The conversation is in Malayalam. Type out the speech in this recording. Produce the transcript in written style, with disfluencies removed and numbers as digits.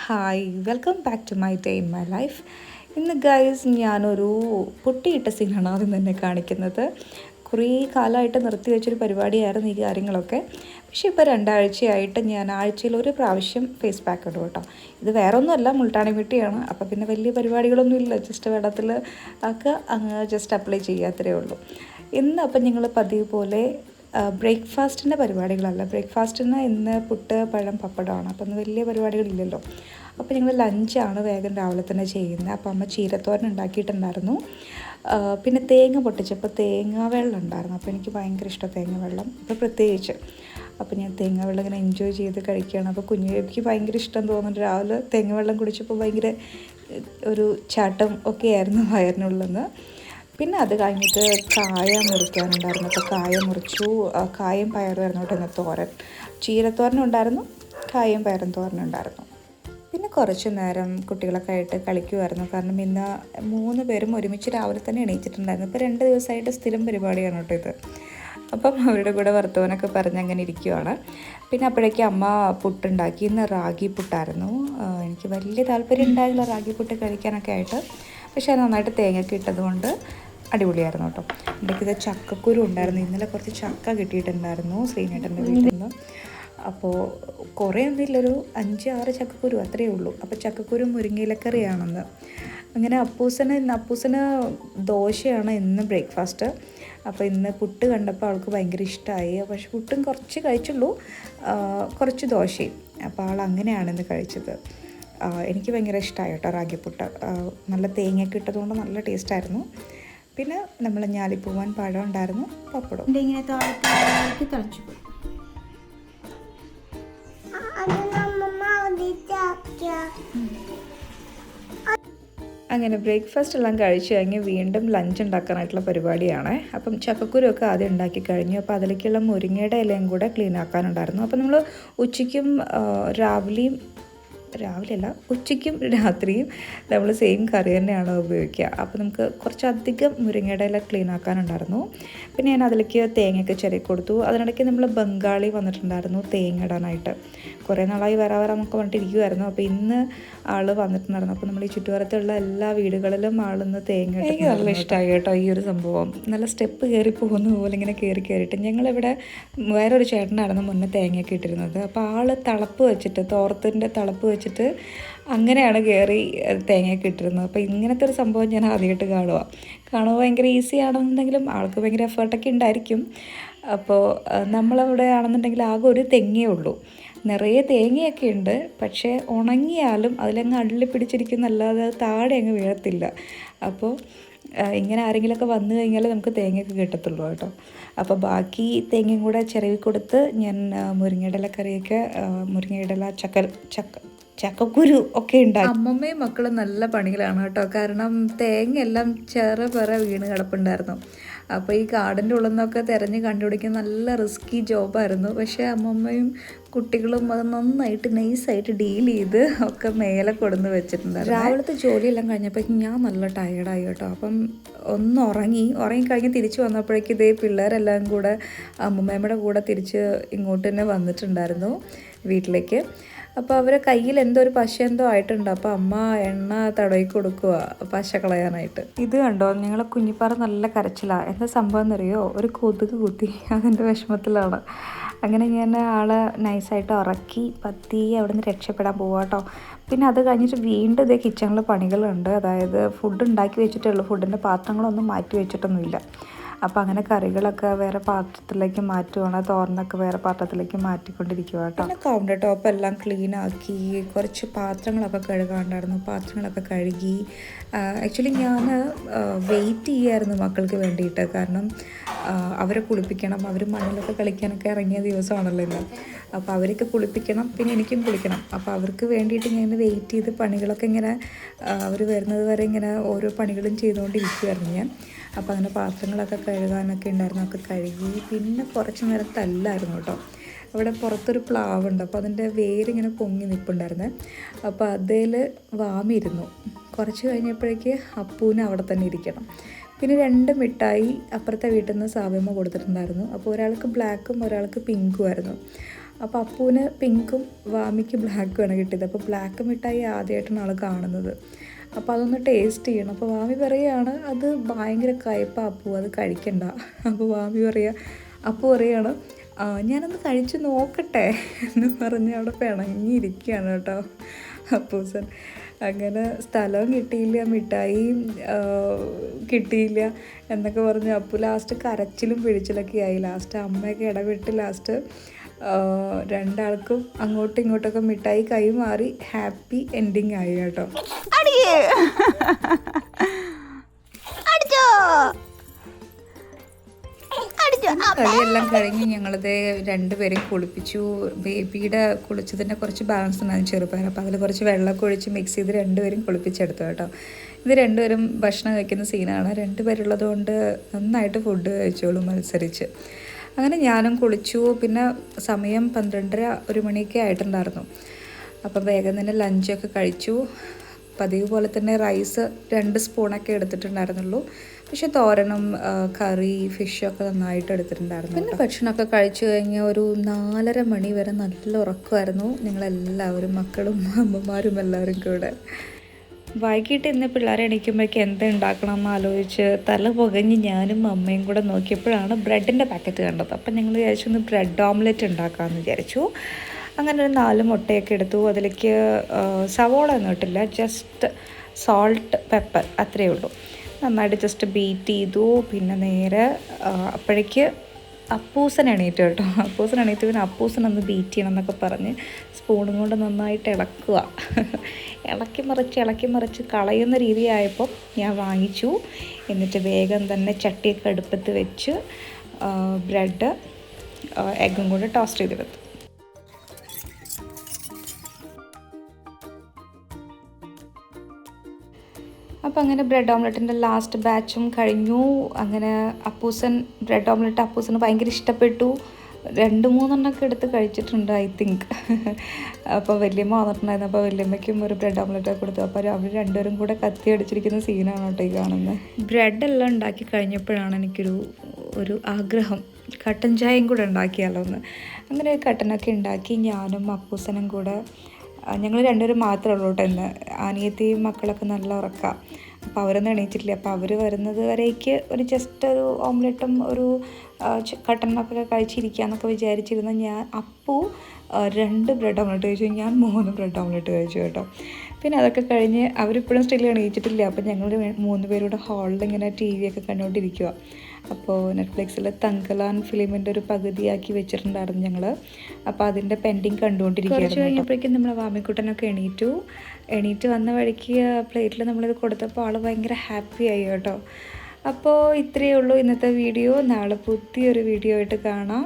Hi welcome back to my day in my life. ഇന്ന് ഗൈസ് ഞാനൊരു പൊട്ടിയിട്ട സീനാണ് ആദ്യം തന്നെ കാണിക്കുന്നത്. കുറേ കാലമായിട്ട് നിർത്തി വെച്ചൊരു പരിപാടിയായിരുന്നു ഈ കാര്യങ്ങളൊക്കെ. പക്ഷേ ഇപ്പോൾ 2 ആഴ്ചയായിട്ട് ഞാൻ ആഴ്ചയിൽ ഒരു പ്രാവശ്യം ഫേസ് പാക്ക് ഇടും കേട്ടോ. ഇത് വേറെ ഒന്നുമല്ല, മുൾട്ടാണി മിട്ടിയാണ്. അപ്പോൾ പിന്നെ വലിയ പരിപാടികളൊന്നും ഇല്ല, ജസ്റ്റ് വെള്ളത്തിൽ ഒക്കെ അങ്ങ് ജസ്റ്റ് അപ്ലൈ ചെയ്യാത്തതേ ഉള്ളൂ. ഇന്ന് അപ്പം ഞങ്ങൾ പതിവ് പോലെ ബ്രേക്ക്ഫാസ്റ്റിൻ്റെ പരിപാടികളല്ല. ബ്രേക്ക്ഫാസ്റ്റിന് ഇന്ന് പുട്ട്, പഴം, പപ്പടമാണ്. അപ്പം ഇന്ന് വലിയ പരിപാടികളില്ലല്ലോ. അപ്പോൾ ഞങ്ങൾ ലഞ്ചാണ് വേഗം രാവിലെ തന്നെ ചെയ്യുന്നത്. അപ്പോൾ അമ്മ ചീരത്തോരൻ ഉണ്ടാക്കിയിട്ടുണ്ടായിരുന്നു. പിന്നെ തേങ്ങ പൊട്ടിച്ചപ്പോൾ തേങ്ങ വെള്ളം ഉണ്ടായിരുന്നു. അപ്പോൾ എനിക്ക് ഭയങ്കര ഇഷ്ടം തേങ്ങ വെള്ളം, ഇപ്പോൾ പ്രത്യേകിച്ച്. അപ്പോൾ ഞാൻ തേങ്ങ വെള്ളം ഇങ്ങനെ എൻജോയ് ചെയ്ത് കഴിക്കുകയാണ്. അപ്പോൾ കുഞ്ഞുബേബിക്ക് ഭയങ്കര ഇഷ്ടം തോന്നുന്നുണ്ട്. രാവിലെ തേങ്ങ വെള്ളം കുടിച്ചപ്പോൾ ഭയങ്കര ഒരു ചാട്ടം ഒക്കെ ആയിരുന്നു വയറിനുള്ളെന്ന്. പിന്നെ അത് കഴിഞ്ഞിട്ട് കായ മുറിക്കാനുണ്ടായിരുന്നു. അപ്പോൾ കായ മുറിച്ചു. കായും പയറുമായിരുന്നു കേട്ടോ ഇന്ന് തോരൻ. ചീരത്തോരനും ഉണ്ടായിരുന്നു, കായും പയറും തോരനുണ്ടായിരുന്നു. പിന്നെ കുറച്ച് നേരം കുട്ടികളൊക്കെ ആയിട്ട് കളിക്കുമായിരുന്നു. കാരണം ഇന്ന് 3 പേരും ഒരുമിച്ച് രാവിലെ തന്നെ എണീച്ചിട്ടുണ്ടായിരുന്നു. ഇപ്പോൾ 2 ദിവസമായിട്ട് സ്ഥിരം പരിപാടിയാണ് കേട്ടോ ഇത്. അപ്പം അവരുടെ കൂടെ വർത്തമാനമൊക്കെ പറഞ്ഞ് അങ്ങനെ ഇരിക്കുവാണ്. പിന്നെ അപ്പോഴേക്കും അമ്മ പുട്ടുണ്ടാക്കി. ഇന്ന് റാഗി പുട്ടായിരുന്നു. എനിക്ക് വലിയ താല്പര്യം ഉണ്ടായില്ല റാഗി പുട്ട് കഴിക്കാനൊക്കെ ആയിട്ട്. പക്ഷേ അത് നന്നായിട്ട് തേങ്ങയൊക്കെ ഇട്ടതുകൊണ്ട് അടിപൊളിയായിരുന്നു കേട്ടോ. ഇടയ്ക്കിത് ചക്കക്കുരു ഉണ്ടായിരുന്നു. ഇന്നലെ കുറച്ച് ചക്ക കിട്ടിയിട്ടുണ്ടായിരുന്നു ശ്രീനേട്ടൻ്റെ വീട്ടിൽ നിന്ന്. അപ്പോൾ കുറേ ഒന്നുമില്ലൊരു 5-6 ചക്കക്കുരു അത്രയേ ഉള്ളൂ. അപ്പോൾ ചക്കക്കുരു മുരിങ്ങയിലക്കറിയാണെന്ന്. അങ്ങനെ അപ്പൂസന് ദോശയാണ് ഇന്ന് ബ്രേക്ക്ഫാസ്റ്റ്. അപ്പോൾ ഇന്ന് പുട്ട് കണ്ടപ്പോൾ അവൾക്ക് ഭയങ്കര ഇഷ്ടമായി. പക്ഷെ പുട്ടും കുറച്ച് കഴിച്ചുള്ളൂ, കുറച്ച് ദോശയും. അപ്പോൾ ആൾ അങ്ങനെയാണ് ഇന്ന് കഴിച്ചത്. എനിക്ക് ഭയങ്കര ഇഷ്ടമായി കേട്ടോ റാഗിപ്പുട്ട്. നല്ല തേങ്ങയൊക്കെ ഇട്ടതുകൊണ്ട് നല്ല ടേസ്റ്റായിരുന്നു. പിന്നെ നമ്മൾ ഞാലിപ്പൂവൻ പഴം ഉണ്ടായിരുന്നു, പപ്പടം. ഇങ്ങനെ താഴത്തേക്ക് തളിച്ചു പോയി. അങ്ങനെ ബ്രേക്ക്ഫാസ്റ്റ് എല്ലാം കഴിച്ച് കഴിഞ്ഞ് വീണ്ടും ലഞ്ച് ഉണ്ടാക്കാനായിട്ടുള്ള പരിപാടിയാണ്. അപ്പം ചക്കക്കുരുവൊക്കെ ആദ്യം ഉണ്ടാക്കി കഴിഞ്ഞു. അപ്പോൾ അതിലേക്കുള്ള മുരിങ്ങയുടെ ഇലയും കൂടെ ക്ലീൻ ആക്കാനുണ്ടായിരുന്നു. അപ്പോൾ നമ്മൾ ഉച്ചയ്ക്കും രാവിലെയല്ല, ഉച്ചയ്ക്കും രാത്രിയും നമ്മൾ സെയിം കറി തന്നെയാണ് ഉപയോഗിക്കുക. അപ്പോൾ നമുക്ക് കുറച്ചധികം മുരിങ്ങയുടെ ഇല ക്ലീൻ ആക്കാനുണ്ടായിരുന്നു. പിന്നെ ഞാൻ അതിലേക്ക് തേങ്ങയൊക്കെ ചിരകി കൊടുത്തു. അതിനിടയ്ക്ക് നമ്മൾ ബംഗാളി വന്നിട്ടുണ്ടായിരുന്നു തേങ്ങ ഇടാനായിട്ട്. കുറേ നാളായി വരാമൊക്കെ പറഞ്ഞിട്ടിരിക്കുമായിരുന്നു. അപ്പോൾ ഇന്ന് ആൾ വന്നിട്ടുണ്ടായിരുന്നു. അപ്പോൾ നമ്മൾ ഈ ചുറ്റുവട്ടത്തുള്ള എല്ലാ വീടുകളിലും ആളിന്ന് തേങ്ങ ഇട്ട്. എനിക്ക് നല്ല ഇഷ്ടമായി കേട്ടോ ഈ ഒരു സംഭവം. നല്ല സ്റ്റെപ്പ് കയറി പോകുന്ന പോലെ ഇങ്ങനെ കയറിയിട്ട് ഞങ്ങളിവിടെ വേറൊരു ചേട്ടനായിരുന്നു മുന്നേ തേങ്ങയൊക്കെ ഇട്ടിരുന്നത്. അപ്പോൾ ആൾ തളപ്പ് വെച്ചിട്ട്, തോർത്തിൻ്റെ തളപ്പ് വെച്ചിട്ട് അങ്ങനെയാണ് കയറി തേങ്ങയൊക്കെ ഇട്ടിരുന്നത്. അപ്പോൾ ഇങ്ങനത്തെ ഒരു സംഭവം ഞാൻ ആദ്യമായിട്ട് കാണുക ഭയങ്കര ഈസി ആണെന്നുണ്ടെങ്കിലും ആൾക്ക് ഭയങ്കര എഫേർട്ടൊക്കെ ഉണ്ടായിരിക്കും. അപ്പോൾ നമ്മളവിടെ ആണെന്നുണ്ടെങ്കിൽ ആകെ ഒരു തെങ്ങേ ഉള്ളൂ. നിറയെ തേങ്ങയൊക്കെ ഉണ്ട്, പക്ഷേ ഉണങ്ങിയാലും അതിലങ്ങ് അള്ളി പിടിച്ചിരിക്കുന്നല്ലാതെ താഴെ അങ്ങ് വീഴത്തില്ല. അപ്പോൾ ഇങ്ങനെ ആരെങ്കിലുമൊക്കെ വന്നു കഴിഞ്ഞാൽ നമുക്ക് തേങ്ങയൊക്കെ കിട്ടത്തുള്ളൂ കേട്ടോ. അപ്പോൾ ബാക്കി തേങ്ങയും കൂടെ ചിരവി കൊടുത്ത് ഞാൻ മുരിങ്ങയുടെ ഇല കറിയൊക്കെ, മുരിങ്ങയുടെ ഇല ചക്കക്കുരു ഒക്കെ ഉണ്ടാക്കി. അമ്മമ്മയും മക്കളും നല്ല പണികളാണ് കേട്ടോ. കാരണം തേങ്ങ എല്ലാം ചെറുപറ വീണ് കിടപ്പുണ്ടായിരുന്നു. അപ്പോൾ ഈ കാടിൻ്റെ ഉള്ളിൽ നിന്നൊക്കെ തിരഞ്ഞ് കണ്ടുപിടിക്കാൻ നല്ല റിസ്കി ജോബായിരുന്നു. പക്ഷേ അമ്മമ്മയും കുട്ടികളും അത് നന്നായിട്ട് നൈസായിട്ട് ഡീൽ ചെയ്ത് ഒക്കെ മേലെ കൊടുന്ന് വെച്ചിട്ടുണ്ടായിരുന്നു. രാവിലത്തെ ജോലിയെല്ലാം കഴിഞ്ഞപ്പോൾ ഞാൻ നല്ല ടയേർഡായി കേട്ടോ. അപ്പം ഒന്ന് ഉറങ്ങിക്കഴിഞ്ഞ് തിരിച്ച് വന്നപ്പോഴേക്കും ഇതേ പിള്ളേരെല്ലാം കൂടെ അമ്മമ്മയുടെ കൂടെ തിരിച്ച് ഇങ്ങോട്ട് തന്നെ വന്നിട്ടുണ്ടായിരുന്നു വീട്ടിലേക്ക്. അപ്പോൾ അവരെ കയ്യിൽ എന്തോ ഒരു പശ എന്തോ ആയിട്ടുണ്ട്. അപ്പോൾ അമ്മ എണ്ണ തടവി കൊടുക്കുക പശ കളയാനായിട്ട്. ഇത് കണ്ടോ, ഞങ്ങളെ കുഞ്ഞിപ്പാറ നല്ല കരച്ചിലാണ്. എന്താ സംഭവം എന്നറിയോ? ഒരു കൊതുക് കുത്തി, അതിൻ്റെ വിഷമത്തിലാണ്. അങ്ങനെ ഞാൻ ആളെ നൈസായിട്ട് ഉറക്കി പതിയെ അവിടെ നിന്ന് രക്ഷപ്പെടാൻ പോവാം കേട്ടോ. പിന്നെ അത് കഴിഞ്ഞിട്ട് വീണ്ടും ഇതേ കിച്ചണിൽ പണികളുണ്ട്. അതായത് ഫുഡ് ഉണ്ടാക്കി വെച്ചിട്ടേ ഉള്ളൂ, ഫുഡിൻ്റെ പാത്രങ്ങളൊന്നും മാറ്റി വെച്ചിട്ടൊന്നുമില്ല. അപ്പോൾ അങ്ങനെ കറികളൊക്കെ വേറെ പാത്രത്തിലേക്ക് മാറ്റുവാണ്, തോരനൊക്കെ വേറെ പാത്രത്തിലേക്ക് മാറ്റിക്കൊണ്ടിരിക്കുക കേട്ടോ. പിന്നെ കൗണ്ടർ ടോപ്പ് എല്ലാം ക്ലീൻ ആക്കി, കുറച്ച് പാത്രങ്ങളൊക്കെ കഴുകാണ്ടായിരുന്നു, പാത്രങ്ങളൊക്കെ കഴുകി. ആക്ച്വലി ഞാൻ വെയിറ്റ് ചെയ്യായിരുന്നു മക്കൾക്ക് വേണ്ടിയിട്ട്. കാരണം അവരെ കുളിപ്പിക്കണം, അവർ മണ്ണിലൊക്കെ കളിക്കാനൊക്കെ ഇറങ്ങിയ ദിവസമാണല്ലോ ഇന്ന്. അപ്പോൾ അവരൊക്കെ കുളിപ്പിക്കണം, പിന്നെ എനിക്കും കുളിക്കണം. അപ്പോൾ അവർക്ക് വേണ്ടിയിട്ട് ഞാൻ വെയിറ്റ് ചെയ്ത് പണികളൊക്കെ ഇങ്ങനെ അവർ വരുന്നത് വരെ ഇങ്ങനെ ഓരോ പണികളും ചെയ്തുകൊണ്ടിരിക്കുമായിരുന്നു ഞാൻ. അപ്പോൾ അങ്ങനെ പാത്രങ്ങളൊക്കെ കഴുകാനൊക്കെ ഉണ്ടായിരുന്നു, ഒക്കെ കഴുകി. പിന്നെ കുറച്ച് നേരം തല്ലായിരുന്നു കേട്ടോ. അവിടെ പുറത്തൊരു പ്ലാവുണ്ട്, അപ്പോൾ അതിൻ്റെ വേരിങ്ങനെ പൊങ്ങി നിൽപ്പുണ്ടായിരുന്നേ. അപ്പോൾ അതിൽ വാമിയിരുന്നു. കുറച്ച് കഴിഞ്ഞപ്പോഴേക്ക് അപ്പൂന് അവിടെ തന്നെ ഇരിക്കണം. പിന്നെ 2 മിഠായി അപ്പുറത്തെ വീട്ടിൽ നിന്ന് സാവ്യമ്മ കൊടുത്തിട്ടുണ്ടായിരുന്നു. അപ്പോൾ ഒരാൾക്ക് ബ്ലാക്കും ഒരാൾക്ക് പിങ്കും ആയിരുന്നു. അപ്പോൾ അപ്പൂന് പിങ്കും വാമിക്ക് ബ്ലാക്കുമാണ് കിട്ടിയത്. അപ്പോൾ ബ്ലാക്ക് മിഠായി ആദ്യമായിട്ടാണ് ആൾ കാണുന്നത്. അപ്പോൾ അതൊന്ന് ടേസ്റ്റ് ചെയ്യണം. അപ്പോൾ വാമി പറയുകയാണ് അത് ഭയങ്കര കയ്പ്പാ അപ്പു, അത് കഴിക്കണ്ട. അപ്പോൾ വാമി അപ്പു പറയുകയാണ് ഞാനൊന്ന് കഴിച്ച് നോക്കട്ടെ എന്ന് പറഞ്ഞ് അവിടെ പിണങ്ങിയിരിക്കുകയാണ് കേട്ടോ അപ്പൂസൻ. അങ്ങനെ സ്ഥലവും കിട്ടിയില്ല, മിഠായിയും കിട്ടിയില്ല എന്നൊക്കെ പറഞ്ഞ് അപ്പു ലാസ്റ്റ് കരച്ചിലും പിടിച്ചിലൊക്കെ ആയി. ലാസ്റ്റ് അമ്മയൊക്കെ ഇടപെട്ട് ലാസ്റ്റ് രണ്ടാൾക്കും അങ്ങോട്ടും ഇങ്ങോട്ടൊക്കെ മിഠായി കൈമാറി ഹാപ്പി എൻഡിങ് ആയി കേട്ടോ. കളിയെല്ലാം കഴിഞ്ഞ് ഞങ്ങളത് രണ്ടുപേരും കുളിപ്പിച്ചു. ബേബിയുടെ കുളിച്ചതിൻ്റെ കുറച്ച് ബാലൻസ് ഉണ്ടായിരുന്നു ചെറുപ്പയർ, അപ്പോൾ അതിൽ കുറച്ച് വെള്ളമൊക്കെ ഒഴിച്ച് മിക്സ് ചെയ്ത് രണ്ടുപേരും കുളിപ്പിച്ചെടുത്തു കേട്ടോ. ഇത് രണ്ടുപേരും ഭക്ഷണം കഴിക്കുന്ന സീനാണ്. രണ്ടുപേരുള്ളത് കൊണ്ട് നന്നായിട്ട് ഫുഡ് കഴിച്ചോളും മത്സരിച്ച്. അങ്ങനെ ഞാനും കുളിച്ചു. പിന്നെ സമയം 12:30 മണിയൊക്കെ ആയിട്ടുണ്ടായിരുന്നു. അപ്പം വേഗം തന്നെ ലഞ്ചൊക്കെ കഴിച്ചു. പതിവ് പോലെ തന്നെ റൈസ് 2 സ്പൂണൊക്കെ എടുത്തിട്ടുണ്ടായിരുന്നുള്ളൂ. പക്ഷെ തോരനും കറി ഫിഷൊക്കെ നന്നായിട്ട് എടുത്തിട്ടുണ്ടായിരുന്നു. പിന്നെ ഭക്ഷണമൊക്കെ കഴിച്ചു കഴിഞ്ഞ് ഒരു 4:30 മണി വരെ നല്ല ഉറക്കമായിരുന്നു ഞങ്ങളെല്ലാവരും, മക്കളും അമ്മമാരും എല്ലാവരും കൂടെ. വൈകിട്ട് ഇന്ന് പിള്ളേരെ എണീക്കുമ്പോഴേക്ക് എന്താ ഉണ്ടാക്കണം എന്ന് ആലോചിച്ച് തല പുകഞ്ഞ് ഞാനും അമ്മയും കൂടെ നോക്കിയപ്പോഴാണ് ബ്രെഡിൻ്റെ പാക്കറ്റ് കണ്ടത്. അപ്പം ഞങ്ങൾ വിചാരിച്ചു ഒന്ന് ബ്രെഡ് ഓംലെറ്റ് ഉണ്ടാക്കാമെന്ന് വിചാരിച്ചു. അങ്ങനെ ഒരു 4 മുട്ടയൊക്കെ എടുത്തു. അതിലേക്ക് സവോള ഒന്നും ഇട്ടില്ല, ജസ്റ്റ് സോൾട്ട് പെപ്പർ അത്രയേ ഉള്ളൂ. നന്നായിട്ട് ജസ്റ്റ് ബീറ്റ് ചെയ്തു. പിന്നെ നേരെ അപ്പോഴേക്ക് അപ്പൂസൻ എണീറ്റ് കേട്ടോ. അപ്പൂസൻ എണീറ്റ് പിന്നെ അപ്പൂസനൊന്ന് ബീറ്റ് ചെയ്യണം എന്നൊക്കെ പറഞ്ഞ് സ്പൂണും കൊണ്ട് നന്നായിട്ട് ഇളക്കുക. ഇളക്കി മറിച്ച് കളയുന്ന രീതിയായപ്പോൾ ഞാൻ വാങ്ങിച്ചു. എന്നിട്ട് വേഗം തന്നെ ചട്ടിയൊക്കെ അടുപ്പത്ത് വെച്ച് ബ്രെഡ് എഗ്ഗും കൂടെ ടോസ്റ്റ് ചെയ്തെടുത്തു. അപ്പോൾ അങ്ങനെ ബ്രെഡ് ഓംലെറ്റിൻ്റെ ലാസ്റ്റ് ബാച്ചും കഴിഞ്ഞു. അങ്ങനെ ബ്രെഡ് ഓംലെറ്റ് അപ്പൂസന് ഭയങ്കര ഇഷ്ടപ്പെട്ടു. 2-3 എടുത്ത് കഴിച്ചിട്ടുണ്ട് ഐ തിങ്ക്. അപ്പോൾ വല്യമ്മ വന്നിട്ടുണ്ടായിരുന്നു. അപ്പോൾ വല്യമ്മയ്ക്കും ഒരു ബ്രെഡ് ഓംലെറ്റൊക്കെ കൊടുത്തു. അപ്പോൾ അവർ രണ്ടുപേരും കൂടെ കത്തി അടിച്ചിരിക്കുന്ന സീനാണ് കേട്ടോ ഈ കാണുന്നത്. ബ്രെഡെല്ലാം ഉണ്ടാക്കി കഴിഞ്ഞപ്പോഴാണ് എനിക്കൊരു ആഗ്രഹം, കട്ടൻ ചായയും കൂടെ ഉണ്ടാക്കിയാലോ എന്ന്. അങ്ങനെ കട്ടനൊക്കെ ഉണ്ടാക്കി ഞാനും അപ്പൂസനും കൂടെ. ഞങ്ങൾ രണ്ടുപേരും മാത്രമേ ഉള്ളൂ കേട്ടോ ഇന്ന്. അനിയത്തിയും മക്കളൊക്കെ നല്ല ഉറക്കാം. അപ്പോൾ അവരൊന്നും എണീറ്റിട്ടില്ല. അപ്പോൾ അവർ വരുന്നത് വരേക്ക് ജസ്റ്റ് ഒരു ഓംലെറ്റും ഒരു കട്ടനൊക്കെ കഴിച്ചിരിക്കാമെന്നൊക്കെ വിചാരിച്ചിരുന്ന അപ്പു 2 ബ്രെഡ് ഓംലെറ്റ് കഴിച്ചു, ഞാൻ 3 ബ്രെഡ് ഓംലെറ്റ് കഴിച്ചു കേട്ടോ. പിന്നെ അതൊക്കെ കഴിഞ്ഞ് അവരിപ്പോഴും സ്റ്റിൽ എണീറ്റിട്ടില്ല. അപ്പോൾ ഞങ്ങൾ 3 പേരുടെ ഹാളിൽ ഇങ്ങനെ TV ഒക്കെ കണ്ടുകൊണ്ടിരിക്കുക. അപ്പോൾ നെറ്റ്ഫ്ലിക്സിൽ തങ്കലാൻ ഫിലിമിൻ്റെ ഒരു പകുതിയാക്കി വെച്ചിട്ടുണ്ടായിരുന്നു ഞങ്ങൾ. അപ്പോൾ അതിൻ്റെ പെൻഡിങ് കണ്ടുകൊണ്ടിരിക്കുകയായിരുന്നു. കുറച്ച് കഴിഞ്ഞപ്പോഴേക്കും നമ്മളെ വാമിക്കുട്ടനൊക്കെ എണീറ്റ് വന്ന വഴിക്ക് പ്ലേറ്റിൽ നമ്മളിത് കൊടുത്തപ്പോൾ ആൾ ഭയങ്കര ഹാപ്പി ആയി കേട്ടോ. അപ്പോൾ ഇത്രയേ ഉള്ളൂ ഇന്നത്തെ വീഡിയോ. നാളെ പുതിയൊരു വീഡിയോ ആയിട്ട് കാണാം.